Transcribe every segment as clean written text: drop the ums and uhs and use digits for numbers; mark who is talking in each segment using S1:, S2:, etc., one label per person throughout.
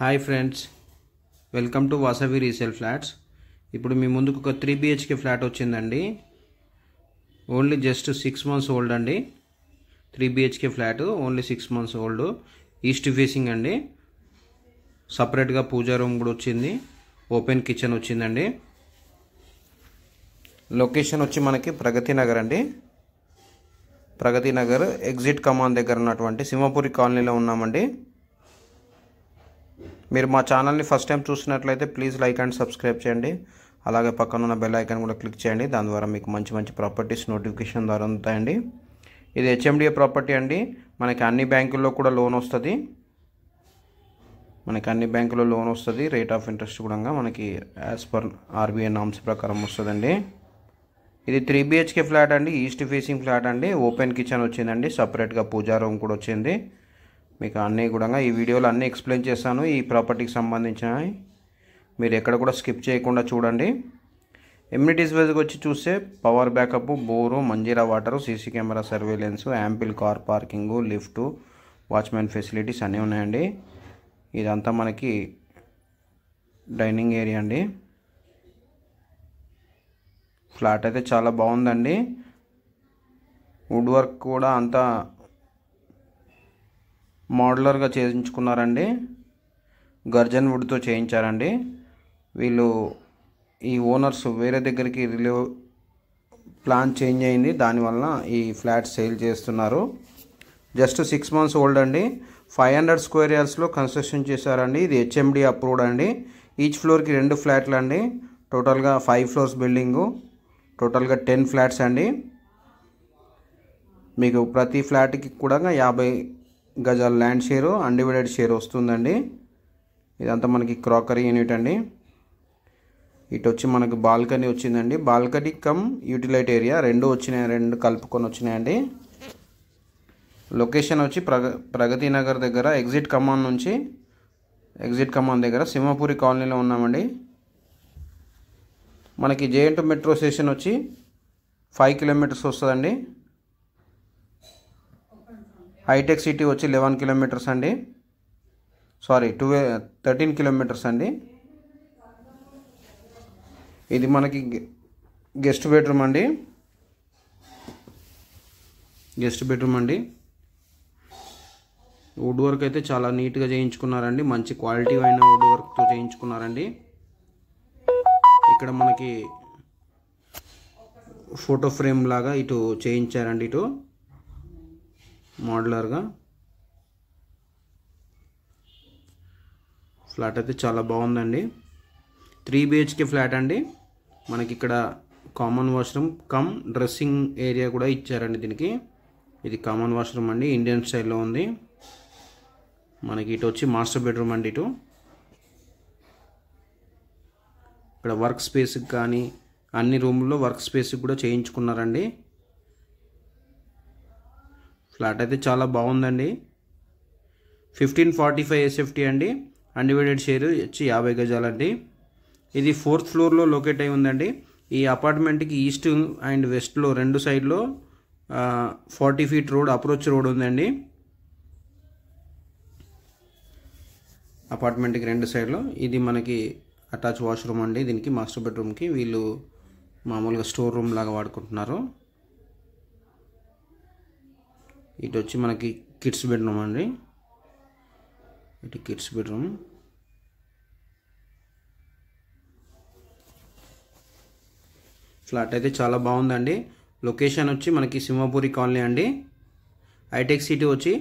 S1: Hi friends, welcome to Vasavi resale flats. ఇప్పుడు మీ ముందుకు ఒక 3 BHK ఫ్లాట్ వచ్చిందండి. ఓన్లీ జస్ట్ 6 months ఓల్డ్ అండి. 3 BHK flat only 6 months old. East facing అండి. సపరేట్గా పూజా రూమ్ కూడా వచ్చింది. ఓపెన్ కిచెన్ వచ్చిందండి. లొకేషన్ వచ్చి మనకి ప్రగతి నగర్ అండి. ప్రగతి నగర్ ఎగ్జిట్ కమాన్ దగ్గర ఉన్నటువంటి సింహపురి కాలనీలో ఉన్నామండి. మీరు మా ఛానల్ని ఫస్ట్ టైం చూసినట్లయితే ప్లీజ్ లైక్ అండ్ సబ్స్క్రైబ్ చేయండి. అలాగే పక్కన ఉన్న బెల్ ఐకాన్ కూడా క్లిక్ చేయండి. దాని ద్వారా మీకు మంచి మంచి ప్రాపర్టీస్ నోటిఫికేషన్ ద్వారా అందుతాయండి. ఇది HMDA ప్రాపర్టీ అండి. మనకి అన్ని బ్యాంకుల్లో కూడా లోన్ వస్తుంది. రేట్ ఆఫ్ ఇంట్రెస్ట్ కూడా మనకి యాజ్ పర్ RBI నామ్స్ ప్రకారం వస్తుందండి. ఇది 3 BHK ఫ్లాట్ అండి. ఈస్ట్ ఫేసింగ్ ఫ్లాట్ అండి. ఓపెన్ కిచెన్ వచ్చిందండి. సపరేట్గా పూజా రూమ్ కూడా వచ్చింది. మీకు అన్నీ కూడా ఈ వీడియోలో అన్నీ ఎక్స్ప్లెయిన్ చేస్తాను. ఈ ప్రాపర్టీకి సంబంధించినవి మీరు ఎక్కడ కూడా స్కిప్ చేయకుండా చూడండి. ఎమ్యూనిటీస్ వైజ్గా వచ్చి చూస్తే power backup, bore, Manjira water, CC camera surveillance, ample car parking, lift, watchman facilities అన్నీ ఉన్నాయండి. ఇదంతా మనకి డైనింగ్ ఏరియా అండి. ఫ్లాట్ అయితే చాలా బాగుందండి. వుడ్ వర్క్ కూడా అంతా మోడ్యులర్గా చేయించుకున్నారండి. గర్జన్ వుడ్తో చేయించారండి. వీళ్ళు ఈ ఓనర్స్ వేరే దగ్గరికి ప్లాన్ చేంజ్ అయింది. దానివల్ల ఈ ఫ్లాట్ సేల్ చేస్తున్నారు. జస్ట్ 6 months ఓల్డ్ అండి. 500 square yardsలో కన్స్ట్రక్షన్ చేశారండి. ఇది HMDA అప్రూవ్డ్ అండి. ఈచ్ ఫ్లోర్కి 2 ఫ్లాట్లు అండి. టోటల్గా 5 floors బిల్డింగు. టోటల్గా 10 ఫ్లాట్స్ అండి. మీకు ప్రతి ఫ్లాట్కి కూడా 50 గజాల ల్యాండ్ షేరు, అన్డివైడెడ్ షేర్ వస్తుందండి. ఇదంతా మనకి క్రాకరీ యూనిట్ అండి. ఇటు వచ్చి మనకు బాల్కనీ వచ్చిందండి. బాల్కనీ కమ్ యూటిలైట్ ఏరియా రెండు వచ్చినాయి, రెండు కలుపుకొని వచ్చినాయండి. లొకేషన్ వచ్చి ప్రగతి నగర్ దగ్గర ఎగ్జిట్ కమాన్ దగ్గర సింహపురి కాలనీలో ఉన్నామండి. మనకి JN2 మెట్రో స్టేషన్ వచ్చి 5 kilometers వస్తుందండి. హైటెక్ సిటీ వచ్చి 11 kilometers అండి. 13 kilometers అండి. ఇది మనకి గెస్ట్ బెడ్రూమ్ అండి. వుడ్ వర్క్ అయితే చాలా నీట్గా చేయించుకున్నారండి. మంచి క్వాలిటీ అయిన వుడ్ వర్క్తో చేయించుకున్నారండి. ఇక్కడ మనకి ఫోటో ఫ్రేమ్ లాగా ఇటు చేయించారండి. ఇటు మోడ్యులర్గా ఫ్లాట్ అయితే చాలా బాగుందండి. 3 BHK ఫ్లాట్ అండి. మనకి ఇక్కడ common washroom come dressing area కూడా ఇచ్చారండి. దీనికి ఇది కామన్ వాష్రూమ్ అండి. ఇండియన్ స్టైల్లో ఉంది. మనకి ఇటు వచ్చి మాస్టర్ బెడ్రూమ్ అండి. ఇటు ఇక్కడ వర్క్ స్పేస్కి కానీ అన్ని రూమ్లో వర్క్ స్పేస్కి కూడా చేయించుకున్నారండి. ఫ్లాట్ అయితే చాలా బాగుందండి. 1545 SFT అండి. అన్డివైడెడ్ షేర్ వచ్చి 50 గజాలండి. ఇది 4th floorలో లొకేట్ అయి ఉందండి. ఈ అపార్ట్మెంట్కి ఈస్ట్ అండ్ వెస్ట్లో రెండు సైడ్లో 40 feet రోడ్, అప్రోచ్ రోడ్ ఉందండి. అపార్ట్మెంట్కి రెండు సైడ్లో ఇది మనకి అటాచ్ వాష్రూమ్ అండి. దీనికి మాస్టర్ బెడ్రూమ్కి వీళ్ళు మామూలుగా స్టోర్ రూమ్ లాగా వాడుకుంటున్నారు. ఇటు వచ్చి మనకి కిడ్స్ బెడ్రూమ్ అండి. ఇటు కిడ్స్ బెడ్రూమ్. ఫ్లాట్ అయితే చాలా బాగుందండి. లొకేషన్ వచ్చి మనకి సింహపురి కాలనీ అండి. హైటెక్ సిటీ వచ్చి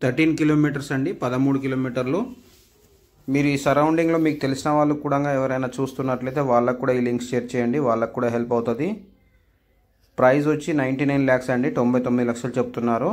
S1: 13 kilometers అండి. 13 kilometers. మీరు ఈ సరౌండింగ్లో మీకు తెలిసిన వాళ్ళు కూడా ఎవరైనా చూస్తున్నట్లయితే వాళ్ళకు కూడా ఈ లింక్ షేర్ చేయండి. వాళ్ళకు కూడా హెల్ప్ అవుతుంది. ప్రైస్ వచ్చి 99 lakhs అండి. 99 లక్షలు చెప్తున్నారు.